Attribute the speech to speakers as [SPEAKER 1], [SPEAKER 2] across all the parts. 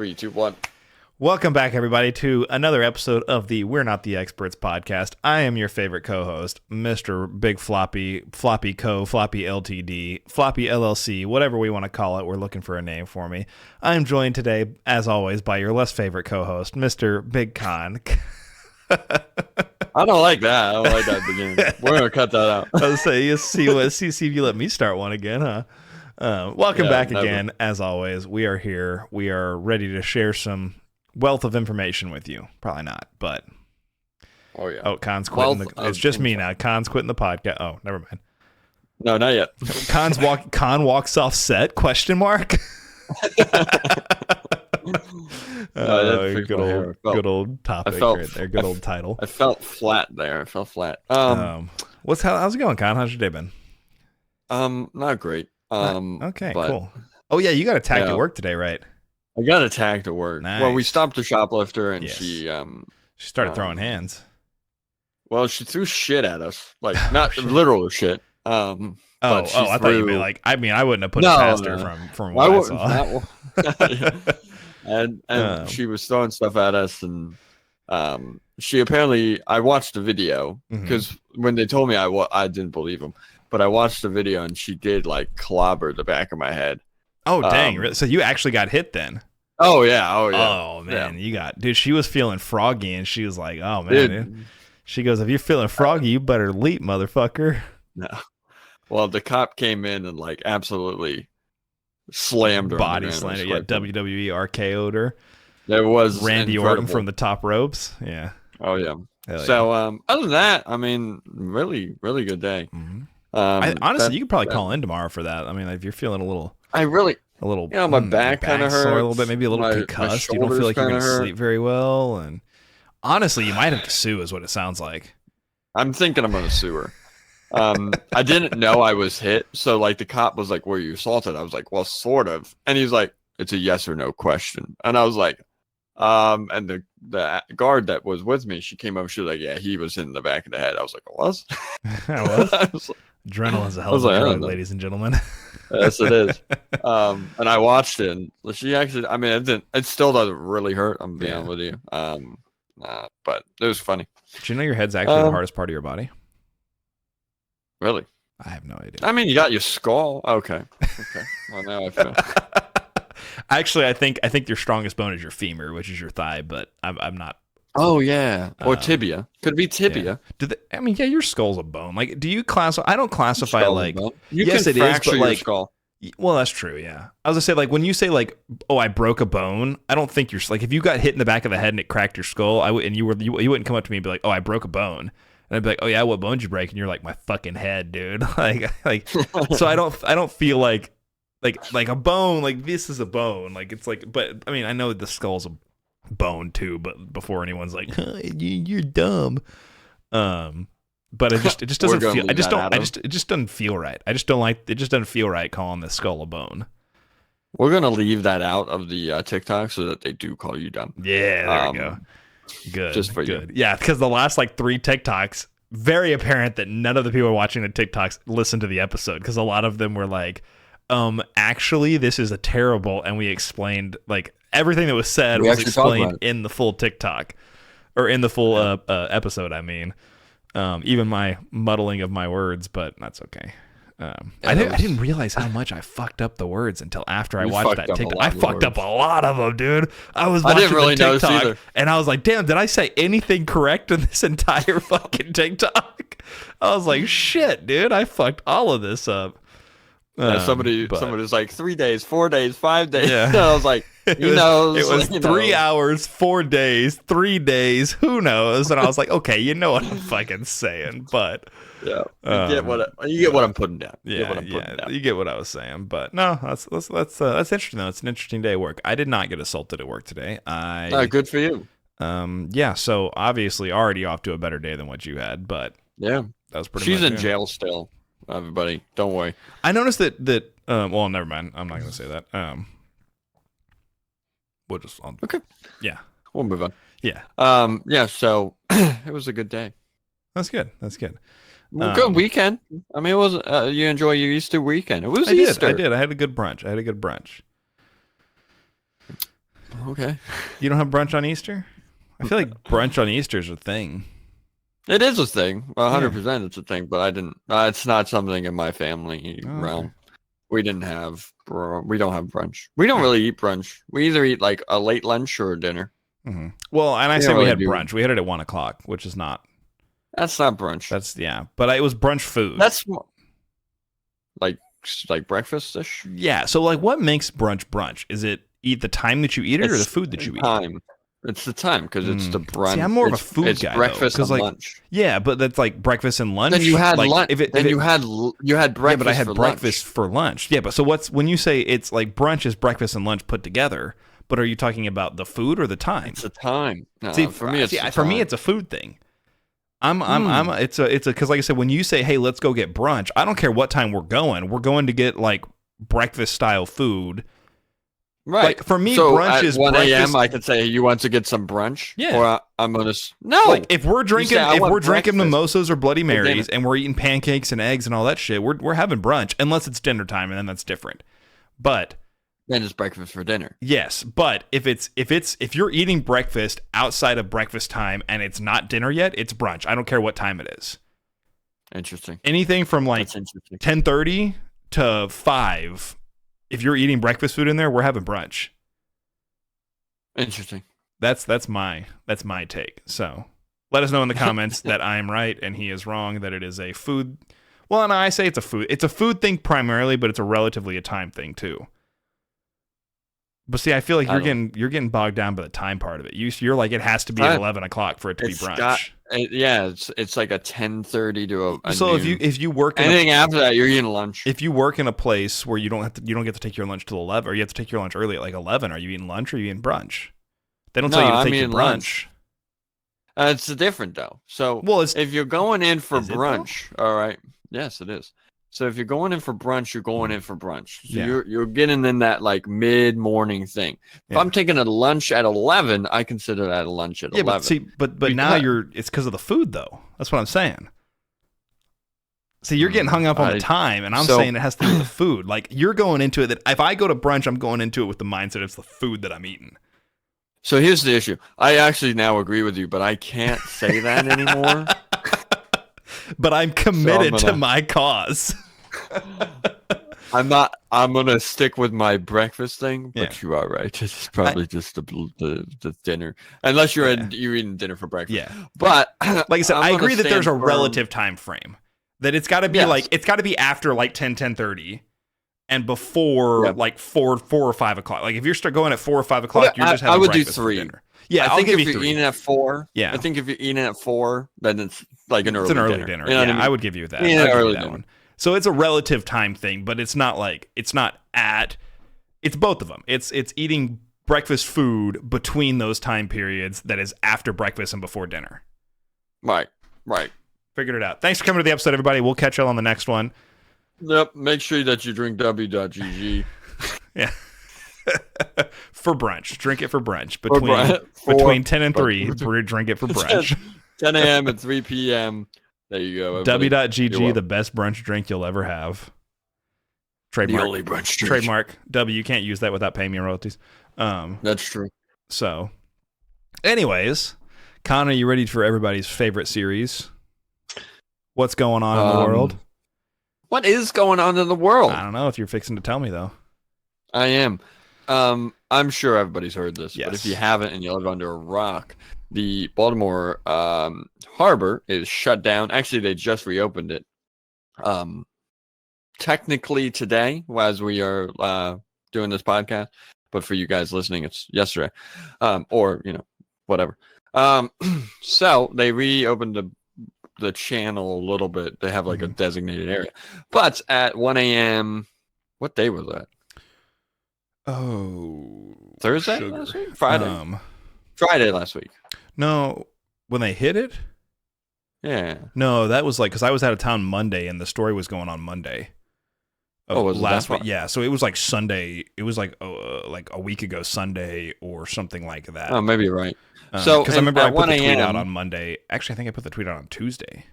[SPEAKER 1] 3, 2, 1.
[SPEAKER 2] Welcome back, everybody, to another episode of the We're Not the Experts podcast. I am your favorite co-host, Mr. Big Floppy, Floppy LTD, Floppy LLC, whatever we want to call it. We're looking for a name for me. I am joined today, as always, by your less favorite co-host, Mr. Big Con.
[SPEAKER 1] I don't like that. I don't like that beginning. We're going to cut that out.
[SPEAKER 2] I was saying, see if you let me start one again, huh? Welcome back
[SPEAKER 1] never.
[SPEAKER 2] again. As always, we are here. We are ready to share some wealth of information with you. Probably not, but
[SPEAKER 1] Oh, yeah.
[SPEAKER 2] oh, Con's quitting.
[SPEAKER 1] Wealth
[SPEAKER 2] It's
[SPEAKER 1] of
[SPEAKER 2] just me
[SPEAKER 1] info.
[SPEAKER 2] now. Con's quitting the podcast. Oh, never mind.
[SPEAKER 1] No, not yet.
[SPEAKER 2] Con walks off set? Question mark. Good old topic right there. Good old title.
[SPEAKER 1] I felt flat there. I felt flat.
[SPEAKER 2] How's it going, Con? How's your day been?
[SPEAKER 1] Not great.
[SPEAKER 2] Okay,
[SPEAKER 1] but,
[SPEAKER 2] cool. Oh yeah, you got attacked
[SPEAKER 1] yeah.
[SPEAKER 2] at work today, right?
[SPEAKER 1] I got attacked at work.
[SPEAKER 2] Nice.
[SPEAKER 1] Well, we stopped a shoplifter and
[SPEAKER 2] Yes.
[SPEAKER 1] she
[SPEAKER 2] started throwing hands.
[SPEAKER 1] Well, she threw shit at us. Like not
[SPEAKER 2] shit.
[SPEAKER 1] literal shit.
[SPEAKER 2] I thought you meant like. I mean, I wouldn't have put it past her from
[SPEAKER 1] Why
[SPEAKER 2] what I
[SPEAKER 1] wouldn't
[SPEAKER 2] saw.
[SPEAKER 1] and she was throwing stuff at us, and she apparently. I watched the video because when they told me, I didn't believe them, but I watched the video and she did like clobber the back of my head.
[SPEAKER 2] Oh dang! So you actually got hit then?
[SPEAKER 1] Oh yeah!
[SPEAKER 2] Oh man, you got dude. She was feeling froggy, and she was like, "Oh man."
[SPEAKER 1] Dude.
[SPEAKER 2] She goes, "If you're feeling froggy, you better leap, motherfucker."
[SPEAKER 1] No. Well, the cop came in and like absolutely slammed her.
[SPEAKER 2] Body slammed her. Yeah, WWE RKO'd her.
[SPEAKER 1] There was
[SPEAKER 2] Randy
[SPEAKER 1] incredible.
[SPEAKER 2] Orton from the top ropes. Yeah.
[SPEAKER 1] Oh yeah.
[SPEAKER 2] Hell
[SPEAKER 1] So other than that, I mean, really, really good day.
[SPEAKER 2] Mhm.
[SPEAKER 1] Honestly,
[SPEAKER 2] Honestly, you could probably call in tomorrow for that. I mean, if you're feeling a little,
[SPEAKER 1] my back kind of hurts,
[SPEAKER 2] sore a little bit, maybe a little
[SPEAKER 1] my
[SPEAKER 2] concussed. You don't feel like you're
[SPEAKER 1] shoulders
[SPEAKER 2] gonna
[SPEAKER 1] kinda
[SPEAKER 2] sleep very well, and honestly, you might have to sue, is what it sounds like.
[SPEAKER 1] I'm thinking I'm gonna sue her. I didn't know I was hit, so like the cop was like, "Were you assaulted?" I was like, "Well, sort of," and he's like, "It's a yes or no question," and I was like, and the guard that was with me, she came up, she was like, "Yeah, he was hit in the back of the head." I was like, "Was?"
[SPEAKER 2] I was. Adrenaline's a hell of a drug, ladies and gentlemen.
[SPEAKER 1] Yes, it is. And I watched it, and she actually, I mean, it still doesn't really hurt. I'm being honest with you. But it was funny.
[SPEAKER 2] Did you know your head's actually the hardest part of your body?
[SPEAKER 1] Really?
[SPEAKER 2] I have no idea.
[SPEAKER 1] I mean, you got your skull. Okay. Well, now I feel.
[SPEAKER 2] Actually, I think your strongest bone is your femur, which is your thigh, but I'm not.
[SPEAKER 1] Oh yeah, or tibia. Could be tibia.
[SPEAKER 2] Yeah. Your skull's a bone. Like, do you classify? I don't classify
[SPEAKER 1] Skull
[SPEAKER 2] like.
[SPEAKER 1] bone.
[SPEAKER 2] Yes,
[SPEAKER 1] can
[SPEAKER 2] it is,
[SPEAKER 1] fracture
[SPEAKER 2] but
[SPEAKER 1] your
[SPEAKER 2] like.
[SPEAKER 1] skull.
[SPEAKER 2] Well, that's true. Yeah, I was gonna say like when you say like, oh, I broke a bone. I don't think you're like if you got hit in the back of the head and it cracked your skull. You wouldn't come up to me and be like, oh, I broke a bone. And I'd be like, oh yeah, what bone did you break? And you're like, my fucking head, dude. like. So I don't feel like a bone. Like this is a bone. Like it's like, but I mean, I know the skull's a bone too. But before anyone's like, you're dumb. But it just doesn't feel. It just doesn't feel right. I just don't like. It just doesn't feel right calling the skull a bone.
[SPEAKER 1] We're gonna leave that out of the TikTok so that they do call you dumb.
[SPEAKER 2] Yeah, there we go. Good.
[SPEAKER 1] Just for you.
[SPEAKER 2] Yeah, because the last like 3 TikToks, very apparent that none of the people watching the TikToks listened to the episode because a lot of them were like, actually, this is a terrible, and we explained like everything that was said was explained in the full TikTok or in the full episode. I mean. Even my muddling of my words, but that's okay. I didn't realize how much I fucked up the words until after I watched that TikTok. I fucked up a lot of them, dude. I didn't really notice either, and I was like, "Damn, did I say anything correct in this entire fucking TikTok?" I was like, "Shit, dude, I fucked all of this up."
[SPEAKER 1] Somebody was like 3 days, 4 days, 5 days. Yeah. I was like, it was
[SPEAKER 2] 3 hours, 4 days, 3 days. Who knows? And I was like, okay, you know what I'm fucking saying, but
[SPEAKER 1] yeah, you get what I'm putting down.
[SPEAKER 2] You get what I was saying. But no, that's interesting though. It's an interesting day at work. I did not get assaulted at work today.
[SPEAKER 1] Good for you.
[SPEAKER 2] Yeah. So obviously already off to a better day than what you had, but
[SPEAKER 1] yeah,
[SPEAKER 2] that was pretty.
[SPEAKER 1] She's in jail still. Everybody, don't worry.
[SPEAKER 2] I noticed that. Well, never mind. I'm not going to say that. We'll just.
[SPEAKER 1] Okay.
[SPEAKER 2] Yeah.
[SPEAKER 1] We'll move on.
[SPEAKER 2] Yeah.
[SPEAKER 1] Yeah. So it was a good day.
[SPEAKER 2] That's good.
[SPEAKER 1] Well, good weekend. I mean, it was. You enjoy your Easter weekend? It was Easter.
[SPEAKER 2] I did. I had a good brunch.
[SPEAKER 1] Okay.
[SPEAKER 2] You don't have brunch on Easter? I feel like brunch on Easter is a thing.
[SPEAKER 1] It is a thing. 100% it's a thing, but I didn't. It's not something in my family realm.
[SPEAKER 2] Okay.
[SPEAKER 1] We didn't have. We don't have brunch. We don't really eat brunch. We either eat like a late lunch or a dinner.
[SPEAKER 2] Mm-hmm. Well, and I
[SPEAKER 1] We
[SPEAKER 2] say
[SPEAKER 1] don't
[SPEAKER 2] we
[SPEAKER 1] really
[SPEAKER 2] had
[SPEAKER 1] do-
[SPEAKER 2] brunch. We had it at 1:00, which is not.
[SPEAKER 1] That's not brunch.
[SPEAKER 2] That's but it was brunch food.
[SPEAKER 1] That's like breakfast-ish.
[SPEAKER 2] Yeah. So like, what makes brunch? Is it eat the time that you eat it, or the
[SPEAKER 1] It's
[SPEAKER 2] food that you eat?
[SPEAKER 1] Time. It's the time because it's the brunch.
[SPEAKER 2] See, I'm more of a
[SPEAKER 1] It's-
[SPEAKER 2] food
[SPEAKER 1] it's
[SPEAKER 2] guy,
[SPEAKER 1] breakfast
[SPEAKER 2] though, 'cause,
[SPEAKER 1] and
[SPEAKER 2] like,
[SPEAKER 1] lunch.
[SPEAKER 2] Yeah, but that's like breakfast and lunch.
[SPEAKER 1] Then you had
[SPEAKER 2] like,
[SPEAKER 1] lunch. You had breakfast.
[SPEAKER 2] Yeah, but I had
[SPEAKER 1] for
[SPEAKER 2] breakfast
[SPEAKER 1] lunch.
[SPEAKER 2] for lunch. Yeah, but so when you say it's like brunch is breakfast and lunch put together, but are you talking about the food or the time?
[SPEAKER 1] It's the time. No,
[SPEAKER 2] See,
[SPEAKER 1] for me, it's the
[SPEAKER 2] for me,
[SPEAKER 1] time.
[SPEAKER 2] it's a food thing. Because like I said, when you say, hey, let's go get brunch, I don't care what time we're going to get like breakfast style food.
[SPEAKER 1] Right.
[SPEAKER 2] Like for me,
[SPEAKER 1] so
[SPEAKER 2] brunch
[SPEAKER 1] at
[SPEAKER 2] is
[SPEAKER 1] 1
[SPEAKER 2] breakfast.
[SPEAKER 1] a.m. I could say you want to get some brunch.
[SPEAKER 2] Yeah.
[SPEAKER 1] Or I'm gonna no.
[SPEAKER 2] Like if we're drinking,
[SPEAKER 1] say, "I want breakfast
[SPEAKER 2] mimosas or Bloody
[SPEAKER 1] dinner."
[SPEAKER 2] Marys and we're eating pancakes and eggs and all that shit, we're having brunch unless it's dinner time, and then that's different. But
[SPEAKER 1] Then it's breakfast for dinner.
[SPEAKER 2] yes, but if you're eating breakfast outside of breakfast time and it's not dinner yet, it's brunch. I don't care what time it is.
[SPEAKER 1] Interesting.
[SPEAKER 2] Anything from like
[SPEAKER 1] That's interesting.
[SPEAKER 2] 10:30 to 5. If you're eating breakfast food in there, we're having brunch.
[SPEAKER 1] Interesting.
[SPEAKER 2] That's my take. So let us know in the comments that I am right and he is wrong, that it is a food. Well, and I say it's a food thing primarily, but it's relatively a time thing too. But see, I feel like you're getting bogged down by the time part of it. You're like, it has to be at 11 o'clock for it to be brunch.
[SPEAKER 1] It's like a 10:30 to a
[SPEAKER 2] So
[SPEAKER 1] noon.
[SPEAKER 2] if you work in
[SPEAKER 1] anything after that, you're eating lunch.
[SPEAKER 2] if you work in a place where you don't get to take your lunch till 11, or you have to take your lunch early at like 11, are you eating lunch or are you eating brunch? They don't tell you to
[SPEAKER 1] I'm
[SPEAKER 2] take your
[SPEAKER 1] eating
[SPEAKER 2] brunch.
[SPEAKER 1] lunch. It's different though. So if you're going in for
[SPEAKER 2] Is it, though?
[SPEAKER 1] brunch, all right. Yes, it is. So if you're going in for brunch, you're going in for brunch. So
[SPEAKER 2] Yeah.
[SPEAKER 1] you're getting in that like mid-morning thing. If
[SPEAKER 2] Yeah.
[SPEAKER 1] I'm taking a lunch at 11, I consider that a lunch at 11.
[SPEAKER 2] But now it's because of the food though. That's what I'm saying. See, you're getting hung up on the time, and I'm saying it has to do with the food. Like you're going into it that if I go to brunch, I'm going into it with the mindset it's the food that I'm eating.
[SPEAKER 1] So here's the issue. I actually now agree with you, but I can't say that anymore.
[SPEAKER 2] But I'm committed
[SPEAKER 1] So
[SPEAKER 2] to my cause.
[SPEAKER 1] I'm gonna stick with my breakfast thing, but
[SPEAKER 2] Yeah.
[SPEAKER 1] you are right. It's probably just the dinner, unless you're eating dinner for breakfast.
[SPEAKER 2] Yeah.
[SPEAKER 1] But
[SPEAKER 2] Like I said,
[SPEAKER 1] I'm
[SPEAKER 2] I
[SPEAKER 1] gonna
[SPEAKER 2] agree that there's a
[SPEAKER 1] stand firm.
[SPEAKER 2] relative time frame. That it's got to be it's got to be after like 10:30 and before like 4 or 5 o'clock. Like if you're start going at 4 or 5 o'clock, you're just having
[SPEAKER 1] I would do
[SPEAKER 2] breakfast for
[SPEAKER 1] 3.
[SPEAKER 2] dinner. Yeah,
[SPEAKER 1] I
[SPEAKER 2] I'll
[SPEAKER 1] think
[SPEAKER 2] give
[SPEAKER 1] if
[SPEAKER 2] you
[SPEAKER 1] you're
[SPEAKER 2] 3.
[SPEAKER 1] eating at 4,
[SPEAKER 2] Yeah.
[SPEAKER 1] I think if you're eating at 4, then it's like an
[SPEAKER 2] It's
[SPEAKER 1] early
[SPEAKER 2] an early
[SPEAKER 1] dinner.
[SPEAKER 2] dinner.
[SPEAKER 1] You know what I mean?
[SPEAKER 2] I would give you that.
[SPEAKER 1] Yeah,
[SPEAKER 2] I'd give you
[SPEAKER 1] early
[SPEAKER 2] that
[SPEAKER 1] dinner.
[SPEAKER 2] one. So it's a relative time thing, but it's not it's both of them. It's eating breakfast food between those time periods that is after breakfast and before dinner.
[SPEAKER 1] Right.
[SPEAKER 2] Figured it out. Thanks for coming to the episode, everybody. We'll catch you all on the next one.
[SPEAKER 1] Yep. Make sure that you drink w.gg.
[SPEAKER 2] Yeah. For brunch. Drink it for brunch.
[SPEAKER 1] For
[SPEAKER 2] Between 10 and 3, drink it for brunch.
[SPEAKER 1] 10 a.m. and 3 p.m. There you go. everybody.
[SPEAKER 2] W.gg, the best brunch drink you'll ever have. Trademark.
[SPEAKER 1] The only brunch drink.
[SPEAKER 2] Trademark. W, you can't use that without paying me royalties.
[SPEAKER 1] That's true.
[SPEAKER 2] So, anyways, Connor, you ready for everybody's favorite series? What's going on in the world?
[SPEAKER 1] What is going on in the world?
[SPEAKER 2] I don't know if you're fixing to tell me, though.
[SPEAKER 1] I am. I'm sure everybody's heard this, but
[SPEAKER 2] Yes.
[SPEAKER 1] if you haven't and you live under a rock, the Baltimore harbor is shut down. Actually, they just reopened it. Technically today, as we are doing this podcast, but for you guys listening, it's yesterday, or whatever. So they reopened the channel a little bit. They have like a designated area, but at 1 a.m. What day was that?
[SPEAKER 2] Oh,
[SPEAKER 1] Thursday
[SPEAKER 2] sugar.
[SPEAKER 1] last week? Friday last week.
[SPEAKER 2] No, when they hit it?
[SPEAKER 1] Yeah.
[SPEAKER 2] No, that was like because I was out of town Monday, and the story was going on Monday.
[SPEAKER 1] Was it
[SPEAKER 2] last
[SPEAKER 1] that
[SPEAKER 2] week?
[SPEAKER 1] far?
[SPEAKER 2] Yeah, so it was like Sunday. It was like a week ago Sunday or something like that.
[SPEAKER 1] Oh, maybe you're right.
[SPEAKER 2] So because I remember I
[SPEAKER 1] at
[SPEAKER 2] put the
[SPEAKER 1] 1
[SPEAKER 2] tweet out
[SPEAKER 1] a.m.
[SPEAKER 2] on Monday. Actually, I think I put the tweet out on Tuesday.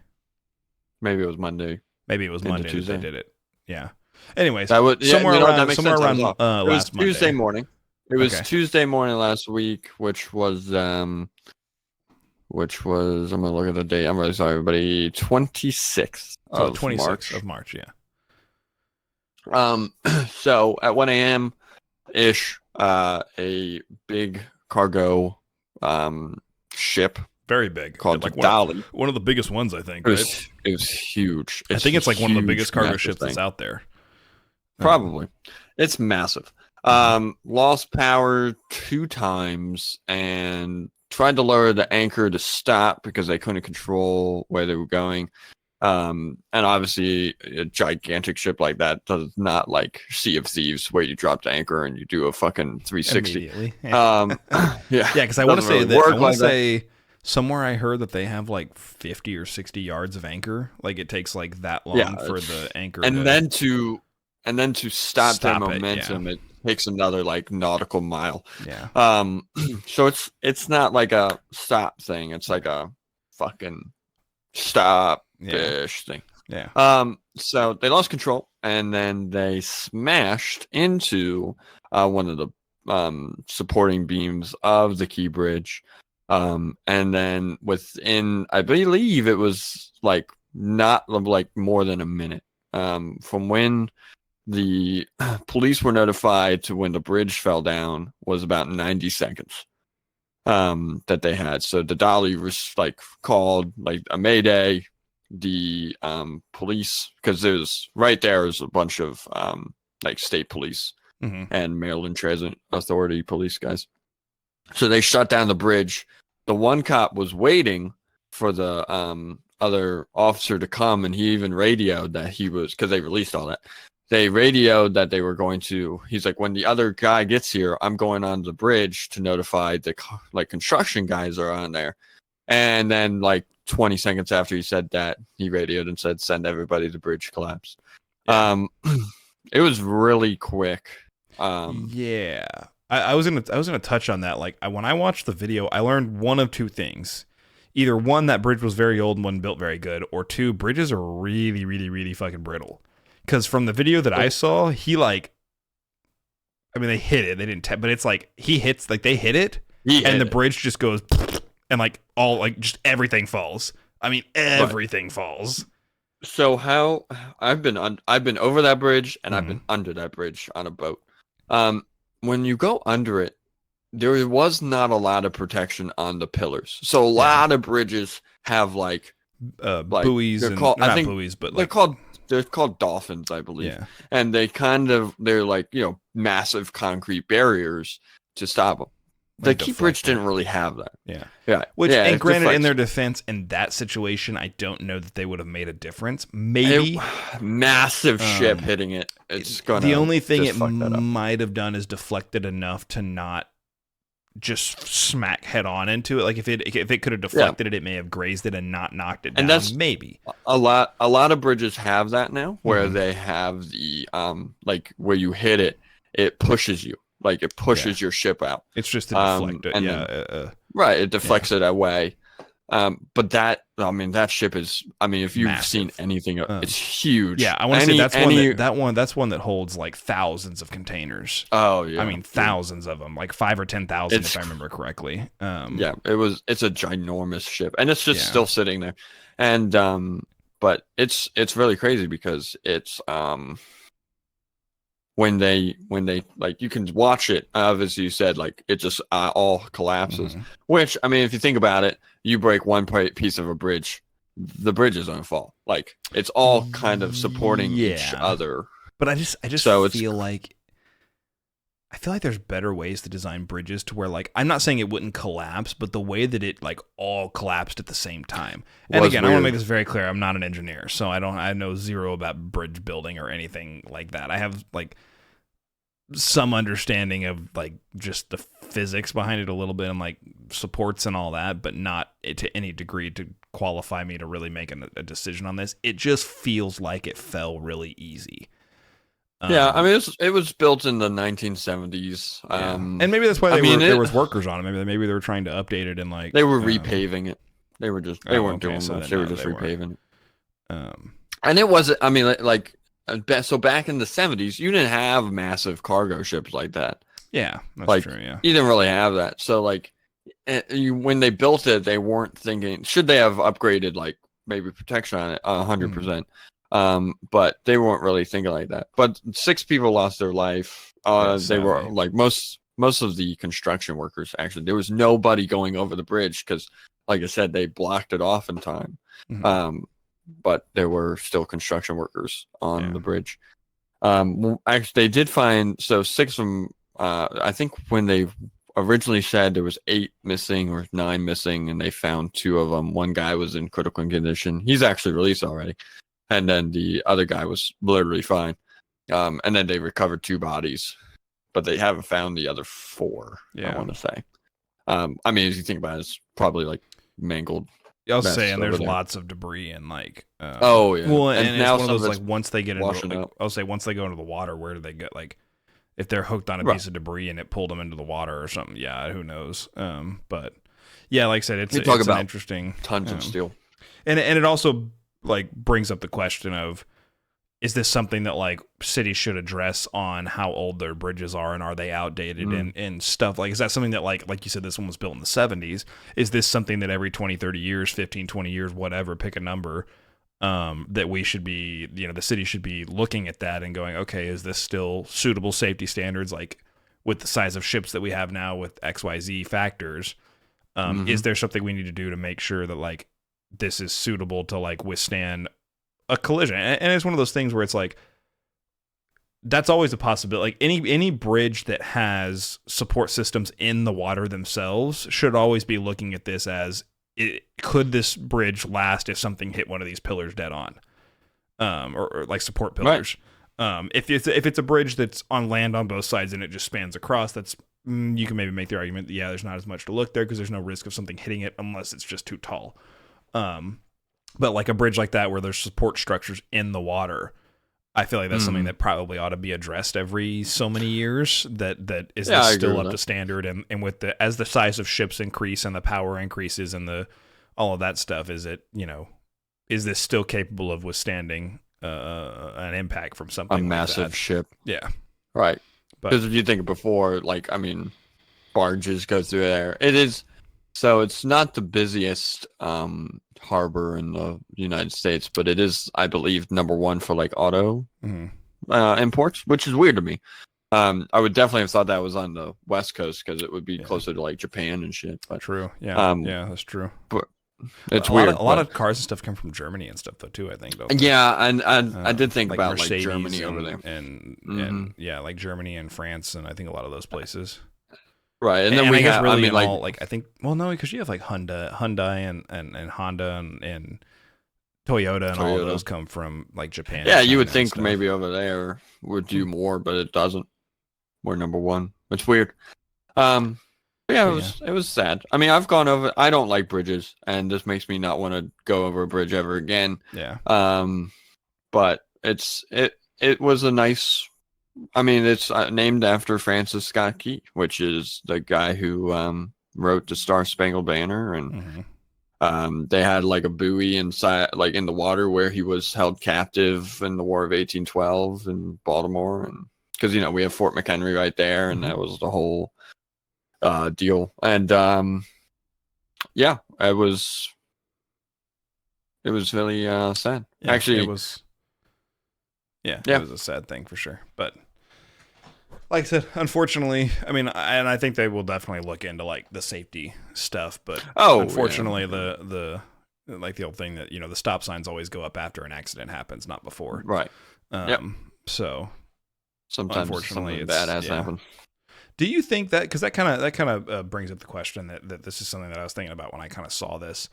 [SPEAKER 1] Maybe it was Monday.
[SPEAKER 2] Maybe it was
[SPEAKER 1] Into
[SPEAKER 2] Monday that
[SPEAKER 1] Tuesday.
[SPEAKER 2] they did it. Yeah. Anyways,
[SPEAKER 1] that would
[SPEAKER 2] somewhere
[SPEAKER 1] that
[SPEAKER 2] around
[SPEAKER 1] makes
[SPEAKER 2] somewhere
[SPEAKER 1] sense. I was
[SPEAKER 2] around
[SPEAKER 1] off. It was
[SPEAKER 2] last Monday.
[SPEAKER 1] Tuesday morning. It was
[SPEAKER 2] Okay.
[SPEAKER 1] Tuesday morning last week, which was I'm gonna look at the date. I'm really sorry, everybody. 26th
[SPEAKER 2] So
[SPEAKER 1] of
[SPEAKER 2] 26th
[SPEAKER 1] March.
[SPEAKER 2] of March, yeah.
[SPEAKER 1] Um, so at 1 a.m. ish, a big cargo ship
[SPEAKER 2] Very big.
[SPEAKER 1] called the
[SPEAKER 2] Like
[SPEAKER 1] Dolly.
[SPEAKER 2] one of the biggest ones, I think,
[SPEAKER 1] It
[SPEAKER 2] right?
[SPEAKER 1] was huge.
[SPEAKER 2] I
[SPEAKER 1] It's
[SPEAKER 2] think
[SPEAKER 1] a
[SPEAKER 2] it's like one of the
[SPEAKER 1] huge,
[SPEAKER 2] biggest cargo
[SPEAKER 1] massive
[SPEAKER 2] ships that's
[SPEAKER 1] thing.
[SPEAKER 2] out there.
[SPEAKER 1] Probably. It's massive.
[SPEAKER 2] Mhm.
[SPEAKER 1] Lost power 2 times and tried to lower the anchor to stop because they couldn't control where they were going. And obviously a gigantic ship like that does not like Sea of Thieves where you drop the anchor and you do a fucking 360.
[SPEAKER 2] Immediately.
[SPEAKER 1] Yeah,
[SPEAKER 2] Yeah, because I want to
[SPEAKER 1] doesn't
[SPEAKER 2] say
[SPEAKER 1] really
[SPEAKER 2] that I
[SPEAKER 1] work
[SPEAKER 2] want
[SPEAKER 1] like
[SPEAKER 2] to
[SPEAKER 1] that.
[SPEAKER 2] say somewhere I heard that they have like 50 or 60 yards of anchor. Like it takes like that long
[SPEAKER 1] Yeah,
[SPEAKER 2] for the anchor
[SPEAKER 1] and
[SPEAKER 2] to
[SPEAKER 1] then to stop their
[SPEAKER 2] stop it. Yeah.
[SPEAKER 1] momentum, it takes another like nautical mile.
[SPEAKER 2] Yeah.
[SPEAKER 1] So it's not like a stop thing. It's like a fucking stop
[SPEAKER 2] Yeah.
[SPEAKER 1] fish thing.
[SPEAKER 2] Yeah.
[SPEAKER 1] So they lost control and then they smashed into one of the supporting beams of the key bridge. And then within, I believe it was like not like more than a minute from when the police were notified to when the bridge fell down was about 90 seconds that they had. So the Dolly was like called like a mayday. The police, because there's right there is a bunch of like state police
[SPEAKER 2] hmm
[SPEAKER 1] and Maryland Transit Authority police guys. So they shut down the bridge. The one cop was waiting for the other officer to come, and he even radioed that he was, because they released all that. They radioed that they were going to. He's like, when the other guy gets here, I'm going on the bridge to notify the like construction guys are on there. And then like 20 seconds after he said that, he radioed and said, "Send everybody to bridge collapse."
[SPEAKER 2] Yeah.
[SPEAKER 1] It was really quick.
[SPEAKER 2] Yeah. I was gonna touch on that. Like when I watched the video, I learned one of two things. Either one, that bridge was very old and wasn't built very good, or two, bridges are really, really, really fucking brittle. Because from the video that I saw, he like, I mean, they hit it. They didn't, but it's like he hits, like they hit it, and the bridge just goes, and like all, like just everything falls. I mean, everything falls.
[SPEAKER 1] So how I've been over that bridge and I've been
[SPEAKER 2] Mhm.
[SPEAKER 1] under that bridge on a boat. When you go under it, there was not a lot of protection on the pillars. So a lot of bridges have like
[SPEAKER 2] Buoys
[SPEAKER 1] they're
[SPEAKER 2] and
[SPEAKER 1] called, I
[SPEAKER 2] not
[SPEAKER 1] think
[SPEAKER 2] buoys, but
[SPEAKER 1] they're
[SPEAKER 2] like
[SPEAKER 1] called dolphins, I believe.
[SPEAKER 2] yeah,
[SPEAKER 1] And they're like, massive concrete barriers to stop them. The
[SPEAKER 2] like
[SPEAKER 1] Key Bridge
[SPEAKER 2] deflecting.
[SPEAKER 1] didn't really have that.
[SPEAKER 2] Yeah.
[SPEAKER 1] Yeah.
[SPEAKER 2] Which,
[SPEAKER 1] yeah,
[SPEAKER 2] and
[SPEAKER 1] it
[SPEAKER 2] granted, in
[SPEAKER 1] deflects.
[SPEAKER 2] their defense, in that situation, I don't know that they would have made a difference. Maybe.
[SPEAKER 1] Massive ship hitting it. It's gonna.
[SPEAKER 2] The only thing
[SPEAKER 1] just
[SPEAKER 2] it
[SPEAKER 1] fuck that up.
[SPEAKER 2] might have done is deflected enough to not just smack head on into it. Like if it could have deflected it, it may have grazed it and not knocked it down.
[SPEAKER 1] And that's
[SPEAKER 2] maybe
[SPEAKER 1] a lot of bridges have that now, where
[SPEAKER 2] Mhm.
[SPEAKER 1] they have the like where you hit it, it pushes you, like it pushes your ship out.
[SPEAKER 2] it's just to deflect it.
[SPEAKER 1] And
[SPEAKER 2] Yeah.
[SPEAKER 1] Right, it deflects it away. But that, I mean, that ship is, I mean, if you've
[SPEAKER 2] Massive.
[SPEAKER 1] seen anything, it's huge.
[SPEAKER 2] Yeah, I want to say that's one that holds like thousands of containers.
[SPEAKER 1] Oh yeah,
[SPEAKER 2] I mean thousands of them, like 5,000 or 10,000 if I remember correctly.
[SPEAKER 1] Yeah, it's a ginormous ship, and it's just
[SPEAKER 2] Yeah.
[SPEAKER 1] still sitting there, and but it's really crazy because it's when they like, you can watch it, as you said, like it just all collapses.
[SPEAKER 2] Mhm.
[SPEAKER 1] Which, I mean, if you think about it, you break one piece of a bridge, the bridge is gonna fall. Like it's all kind of supporting each other.
[SPEAKER 2] But I just
[SPEAKER 1] So
[SPEAKER 2] feel like there's better ways to design bridges to where, like, I'm not saying it wouldn't collapse, but the way that it like all collapsed at the same time. And
[SPEAKER 1] Was
[SPEAKER 2] again, I want to
[SPEAKER 1] weird.
[SPEAKER 2] make this very clear. I'm not an engineer, so I know zero about bridge building or anything like that. I have like some understanding of like just the physics behind it a little bit and like supports and all that, but not to any degree to qualify me to really make a decision on this. It just feels like it fell really easy.
[SPEAKER 1] Yeah, I mean, it was built in the 1970s.
[SPEAKER 2] And maybe that's why there was workers on it. Maybe they were trying to update it and like
[SPEAKER 1] they were repaving it. They were just they weren't doing
[SPEAKER 2] so
[SPEAKER 1] much.
[SPEAKER 2] then
[SPEAKER 1] They were
[SPEAKER 2] no,
[SPEAKER 1] just
[SPEAKER 2] they
[SPEAKER 1] repaving
[SPEAKER 2] weren't.
[SPEAKER 1] it. And it wasn't. I mean, like so back in the 70s, you didn't have massive cargo ships like that.
[SPEAKER 2] Yeah, that's
[SPEAKER 1] Like,
[SPEAKER 2] true. Yeah.
[SPEAKER 1] you didn't really have that. So like, when they built it, they weren't thinking, should they have upgraded like maybe protection on it 100%. But they weren't really thinking like that. But 6 people lost their life. They were
[SPEAKER 2] sadly.
[SPEAKER 1] like most of the construction workers. Actually, there was nobody going over the bridge because, like I said, they blocked it off in time.
[SPEAKER 2] Mhm.
[SPEAKER 1] But there were still construction workers on
[SPEAKER 2] Yeah.
[SPEAKER 1] the bridge. Actually, they did find 6 of them. I think when they originally said there was 8 missing or 9 missing, and they found 2 of them. One guy was in critical condition. He's actually released already, and then the other guy was literally fine. And then they recovered 2 bodies, but they haven't found the other 4.
[SPEAKER 2] Yeah.
[SPEAKER 1] I want to say. I mean, as you think about it, it's probably like mangled.
[SPEAKER 2] I'll
[SPEAKER 1] mess
[SPEAKER 2] say, and there's
[SPEAKER 1] over there.
[SPEAKER 2] lots of debris and like.
[SPEAKER 1] Oh yeah.
[SPEAKER 2] Well, and
[SPEAKER 1] And
[SPEAKER 2] it's
[SPEAKER 1] now
[SPEAKER 2] one of
[SPEAKER 1] some
[SPEAKER 2] those
[SPEAKER 1] of
[SPEAKER 2] like
[SPEAKER 1] it's
[SPEAKER 2] once they get into,
[SPEAKER 1] washing
[SPEAKER 2] like,
[SPEAKER 1] up.
[SPEAKER 2] I'll say once they go into the water, where do they get like? If they're hooked on a
[SPEAKER 1] Right.
[SPEAKER 2] piece of debris and it pulled them into the water or something, yeah, who knows? But yeah, like I said, it's
[SPEAKER 1] You talk
[SPEAKER 2] an
[SPEAKER 1] about
[SPEAKER 2] interesting
[SPEAKER 1] tons of steel.
[SPEAKER 2] and it also like brings up the question of, is this something that like cities should address on how old their bridges are and are they outdated and stuff? Like, is that something that like you said, this one was built in the 70s? Is this something that every 20, 30 years, 15, 20 years, whatever, pick a number, that we should be, the city should be looking at that and going, okay, is this still suitable safety standards? Like with the size of ships that we have now with XYZ factors, is there something we need to do to make sure that like this is suitable to like withstand a collision? And it's one of those things where it's like, that's always a possibility. Like any bridge that has support systems in the water themselves should always be looking at this as, could this bridge last if something hit one of these pillars dead on, or like support pillars. Right. If it's a bridge that's on land on both sides and it just spans across, that's you can maybe make the argument that, yeah, there's not as much to look there because there's no risk of something hitting it unless it's just too tall. But like a bridge like that where there's support structures in the water, I feel like that's something that probably ought to be addressed every so many years. That is this still up to standard, and with as the size of ships increase and the power increases and all of that stuff, is this still capable of withstanding an impact from something
[SPEAKER 1] a
[SPEAKER 2] like
[SPEAKER 1] massive
[SPEAKER 2] that?
[SPEAKER 1] ship?
[SPEAKER 2] Yeah,
[SPEAKER 1] right. Because if you think before, like, I mean, barges go through there. It is, so it's not the busiest harbor in the United States, but it is, I believe, #1 for like auto imports, which is weird to me. I would definitely have thought that was on the West Coast because it would be closer to like Japan and shit. But,
[SPEAKER 2] true. Yeah, yeah, that's true.
[SPEAKER 1] But it's
[SPEAKER 2] weird.
[SPEAKER 1] A
[SPEAKER 2] lot of cars and stuff come from Germany and stuff though too, I think.
[SPEAKER 1] Yeah, and I did think
[SPEAKER 2] like
[SPEAKER 1] about
[SPEAKER 2] Mercedes
[SPEAKER 1] like Germany over there,
[SPEAKER 2] and yeah, like Germany and France, and I think a lot of those places.
[SPEAKER 1] Right, and then we
[SPEAKER 2] I guess
[SPEAKER 1] have,
[SPEAKER 2] really
[SPEAKER 1] I mean, like,
[SPEAKER 2] all, like I think, well, no, because you have like Hyundai and Honda and Toyota and all of those come from like Japan.
[SPEAKER 1] Yeah, you would think maybe over there would do more, but it doesn't. We're #1. It's weird. Yeah, it was sad. I mean, I've gone over. I don't like bridges, and this makes me not want to go over a bridge ever again.
[SPEAKER 2] Yeah.
[SPEAKER 1] But it was a nice. I mean, it's named after Francis Scott Key, which is the guy who wrote the Star Spangled Banner, and they had like a buoy inside, like in the water, where he was held captive in the War of 1812 in Baltimore, and because we have Fort McHenry right there, and that was the whole deal. And yeah, it was really sad.
[SPEAKER 2] Yeah,
[SPEAKER 1] actually,
[SPEAKER 2] it was. Yeah, it was a sad thing for sure. But like I said, unfortunately, I mean, and I think they will definitely look into like the safety stuff. But unfortunately, the like the old thing that the stop signs always go up after an accident happens, not before.
[SPEAKER 1] Right.
[SPEAKER 2] So
[SPEAKER 1] sometimes unfortunately something bad has happened.
[SPEAKER 2] Do you think that, because that kind of brings up the question that this is something that I was thinking about when I kind of saw this.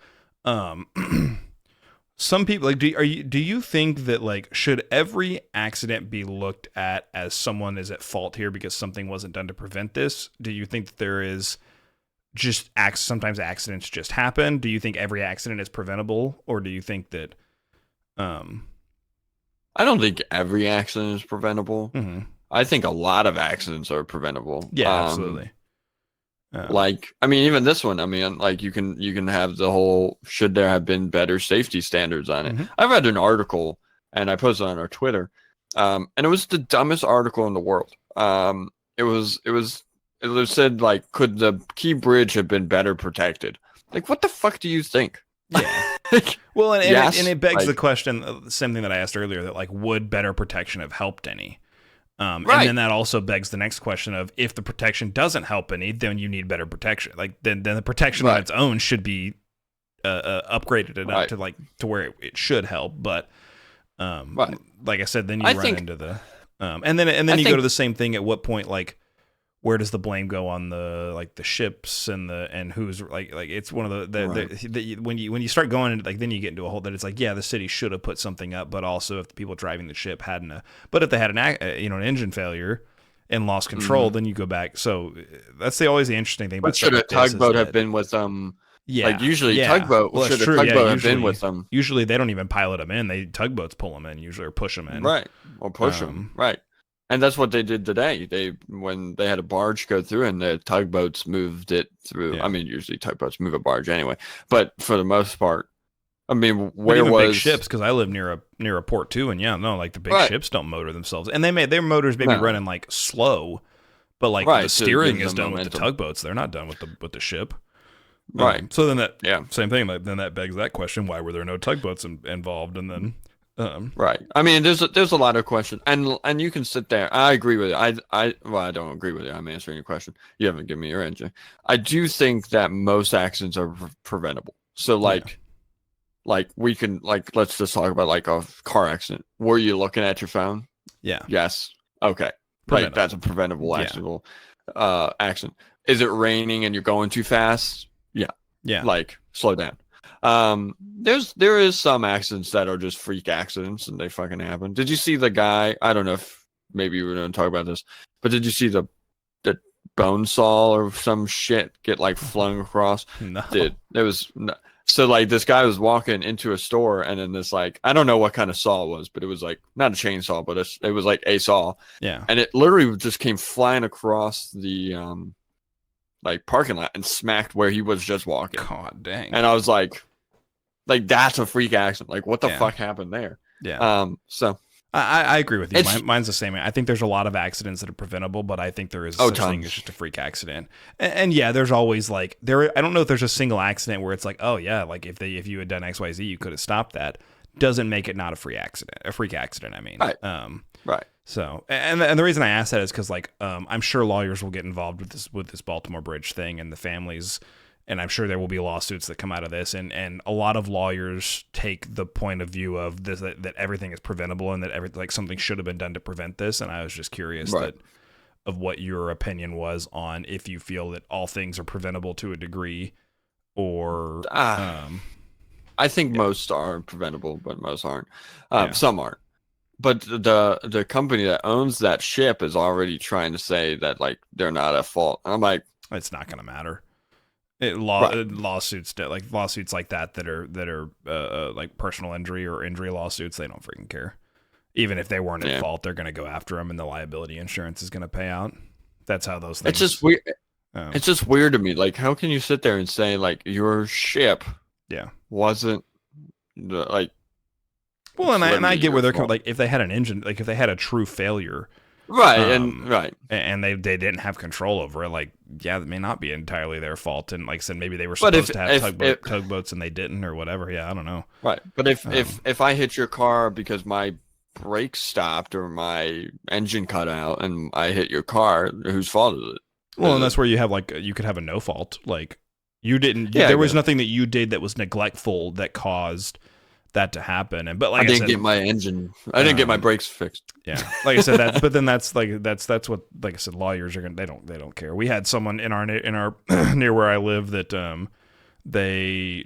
[SPEAKER 2] Some people like, do you think that like, should every accident be looked at as someone is at fault here because something wasn't done to prevent this? Do you think that there is just sometimes accidents just happen? Do you think every accident is preventable, or do you think that
[SPEAKER 1] I don't think every accident is preventable. I think a lot of accidents are preventable.
[SPEAKER 2] Yeah, absolutely.
[SPEAKER 1] Like, I mean, even this one, I mean, like you can have the whole, should there have been better safety standards on it? I've read an article and I posted on our Twitter, and it was the dumbest article in the world. It was it said like, could the key bridge have been better protected? Like, what the fuck do you think?
[SPEAKER 2] Yeah.
[SPEAKER 1] Like,
[SPEAKER 2] Well,
[SPEAKER 1] yes,
[SPEAKER 2] and it begs the
[SPEAKER 1] like,
[SPEAKER 2] question, the same thing that I asked earlier, that like, would better protection have helped any? And
[SPEAKER 1] right,
[SPEAKER 2] then that also begs the next question of, if the protection doesn't help any, then you need better protection. Like then the protection on
[SPEAKER 1] right,
[SPEAKER 2] its own should be upgraded enough
[SPEAKER 1] right,
[SPEAKER 2] to like to where it should help. But
[SPEAKER 1] right.
[SPEAKER 2] like I said, then you
[SPEAKER 1] I
[SPEAKER 2] run
[SPEAKER 1] think,
[SPEAKER 2] into the and then
[SPEAKER 1] I
[SPEAKER 2] you go to
[SPEAKER 1] think,
[SPEAKER 2] the same thing. At what point, like, where does the blame go on the like the ships and who's like it's one of
[SPEAKER 1] right,
[SPEAKER 2] the when you start going into, like, then you get into a whole that it's like, yeah, the city should have put something up, but also if the people driving the ship hadn't but if they had an engine failure and lost control,
[SPEAKER 1] mhm.
[SPEAKER 2] then you go back. So that's always the interesting thing about
[SPEAKER 1] But
[SPEAKER 2] stuff
[SPEAKER 1] should a
[SPEAKER 2] like this is
[SPEAKER 1] tugboat have
[SPEAKER 2] that,
[SPEAKER 1] been with like
[SPEAKER 2] yeah,
[SPEAKER 1] usually
[SPEAKER 2] yeah,
[SPEAKER 1] tugboat
[SPEAKER 2] well, that's
[SPEAKER 1] should a
[SPEAKER 2] true, yeah.
[SPEAKER 1] tugboat have been with
[SPEAKER 2] Usually
[SPEAKER 1] them,
[SPEAKER 2] usually they don't even pilot them in, they tugboats pull them in usually, or push them in.
[SPEAKER 1] right, or push them, right. And that's what they did today. When they had a barge go through and the tugboats moved it through. I
[SPEAKER 2] Yeah.
[SPEAKER 1] mean, usually tugboats move a barge anyway, but for the most part, I mean,
[SPEAKER 2] But
[SPEAKER 1] where
[SPEAKER 2] even big
[SPEAKER 1] was
[SPEAKER 2] ships, because I live near a port too, and yeah, no, like the big
[SPEAKER 1] right?
[SPEAKER 2] ships don't motor themselves, and their motors may be
[SPEAKER 1] No,
[SPEAKER 2] running like slow, but like the
[SPEAKER 1] right. To
[SPEAKER 2] steering
[SPEAKER 1] give
[SPEAKER 2] is
[SPEAKER 1] them
[SPEAKER 2] done with the
[SPEAKER 1] momentum,
[SPEAKER 2] tugboats. They're not done with the ship.
[SPEAKER 1] right?
[SPEAKER 2] So then that
[SPEAKER 1] Yeah,
[SPEAKER 2] same thing, like then that begs that question: why were there no tugboats involved? And then,
[SPEAKER 1] right. I mean, there's a lot of questions, and you can sit there. I agree with you. I don't agree with you. I'm answering your question. You haven't given me your answer. I do think that most accidents are preventable. So
[SPEAKER 2] yeah,
[SPEAKER 1] like we can, like, let's just talk about like a car accident. Were you looking at your phone?
[SPEAKER 2] yeah,
[SPEAKER 1] Yes. Okay. Like,
[SPEAKER 2] preventable.
[SPEAKER 1] that's a preventable
[SPEAKER 2] Yeah,
[SPEAKER 1] accident. Is it raining and you're going too fast? Yeah.
[SPEAKER 2] yeah,
[SPEAKER 1] Like, slow down. There is some accidents that are just freak accidents and they fucking happen. Did you see the guy? I don't know if maybe we were going to talk about this, but did you see the bone saw or some shit get like flung across?
[SPEAKER 2] no,
[SPEAKER 1] Dude, it was so like this guy was walking into a store and then this, like, I don't know what kind of saw it was, but it was like not a chainsaw, but it was like a saw,
[SPEAKER 2] yeah,
[SPEAKER 1] and it literally just came flying across the like parking lot and smacked where he was just walking.
[SPEAKER 2] God dang,
[SPEAKER 1] And I was like that's a freak accident. Like, what the
[SPEAKER 2] yeah,
[SPEAKER 1] fuck happened there?
[SPEAKER 2] yeah.
[SPEAKER 1] So
[SPEAKER 2] I agree with you.
[SPEAKER 1] it's
[SPEAKER 2] Mine's the same. I think there's a lot of accidents that are preventable, but I think there is
[SPEAKER 1] oh
[SPEAKER 2] such thing as
[SPEAKER 1] tons.
[SPEAKER 2] just a freak accident. And yeah, there's always like I don't know if there's a single accident where it's like, oh yeah, like if you had done XYZ, you could have stopped that. Doesn't make it not a freak accident. I mean,
[SPEAKER 1] Right. Right.
[SPEAKER 2] So and the reason I ask that is because like I'm sure lawyers will get involved with this Baltimore Bridge thing and the families. And I'm sure there will be lawsuits that come out of this, and a lot of lawyers take the point of view of this that everything is preventable and that like something should have been done to prevent this. And I was just curious
[SPEAKER 1] Right.
[SPEAKER 2] of what your opinion was on if you feel that all things are preventable to a degree, or
[SPEAKER 1] I think
[SPEAKER 2] yeah,
[SPEAKER 1] most are preventable, but most aren't.
[SPEAKER 2] yeah,
[SPEAKER 1] Some aren't. But the company that owns that ship is already trying to say that like they're not at fault. I'm like,
[SPEAKER 2] it's not going to matter.
[SPEAKER 1] right.
[SPEAKER 2] Lawsuits like that are like personal injury or injury lawsuits, they don't freaking care. Even if they weren't at
[SPEAKER 1] Yeah.
[SPEAKER 2] fault, they're going to go after them, and the liability insurance is going to pay out. That's how those things.
[SPEAKER 1] It's just weird.
[SPEAKER 2] Um,
[SPEAKER 1] It's just weird to me. Like, how can you sit there and say like your ship
[SPEAKER 2] yeah.
[SPEAKER 1] wasn't like
[SPEAKER 2] Well,
[SPEAKER 1] it's
[SPEAKER 2] and I
[SPEAKER 1] literally
[SPEAKER 2] get where
[SPEAKER 1] your
[SPEAKER 2] they're coming.
[SPEAKER 1] fault?
[SPEAKER 2] Like, if they had an engine, like if they had a true failure,
[SPEAKER 1] Right, and right,
[SPEAKER 2] and they didn't have control over it, like, yeah, it may not be entirely their fault. And like I said, maybe they were
[SPEAKER 1] but
[SPEAKER 2] supposed
[SPEAKER 1] if
[SPEAKER 2] to have
[SPEAKER 1] if
[SPEAKER 2] tugboats and they didn't, or whatever. Yeah, I don't know.
[SPEAKER 1] right, but
[SPEAKER 2] Um,
[SPEAKER 1] if I hit your car because my brakes stopped or my engine cut out and I hit your car, whose fault is it?
[SPEAKER 2] well,
[SPEAKER 1] Is
[SPEAKER 2] and
[SPEAKER 1] it?
[SPEAKER 2] that's where you have like you could have a no fault. Like you didn't.
[SPEAKER 1] Yeah, I
[SPEAKER 2] There was
[SPEAKER 1] guess.
[SPEAKER 2] nothing that you did that was neglectful that caused that to happen. And but
[SPEAKER 1] I
[SPEAKER 2] like I
[SPEAKER 1] didn't
[SPEAKER 2] said,
[SPEAKER 1] get my engine. I didn't get my
[SPEAKER 2] um,
[SPEAKER 1] brakes fixed.
[SPEAKER 2] yeah, like I said that. But then that's what, like I said, lawyers are gonna they don't care. We had someone in our near where I live that they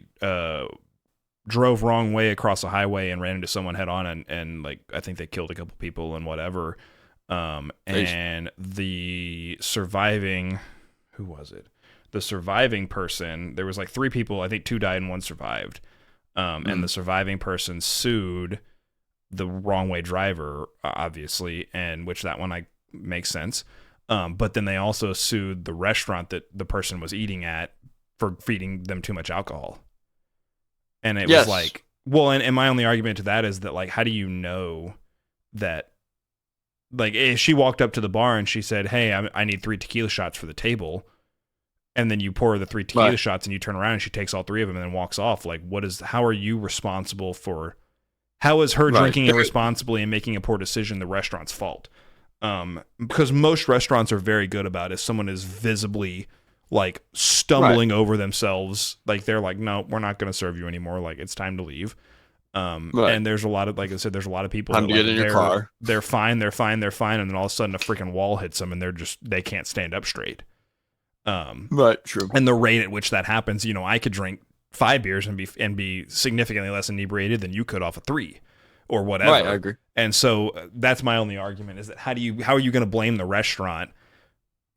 [SPEAKER 2] drove wrong way across a highway and ran into someone head on, and like I think they killed a couple people and whatever. And the surviving, who was it? The surviving person, there was like 3 people. I think 2 died and 1 survived. And the surviving person sued the wrong way driver, obviously, and which that one makes sense. But then they also sued the restaurant that the person was eating at for feeding them too much alcohol. And it was
[SPEAKER 1] Yes.
[SPEAKER 2] like, well, and my only argument to that is that, like, how do you know that like if she walked up to the bar and she said, "Hey, I need 3 tequila shots for the table," and then you pour the 3 tequila shots and you turn around and she takes all 3 of them and then walks off. Like, how are you responsible for? How is her drinking irresponsibly and making a poor decision the restaurant's fault? Because most restaurants are very good about if someone is visibly like stumbling over themselves, like they're like, no, we're not going to serve you anymore. Like it's time to leave. And there's a lot of, like I said, there's a lot of people that
[SPEAKER 1] get in your car.
[SPEAKER 2] They're fine. And then all of a sudden a freaking wall hits them and they can't stand up straight.
[SPEAKER 1] Right. True.
[SPEAKER 2] And the rate at which that happens, I could drink 5 beers and be significantly less inebriated than you could off of 3 or whatever.
[SPEAKER 1] Right. I agree.
[SPEAKER 2] And so that's my only argument is that how are you going to blame the restaurant?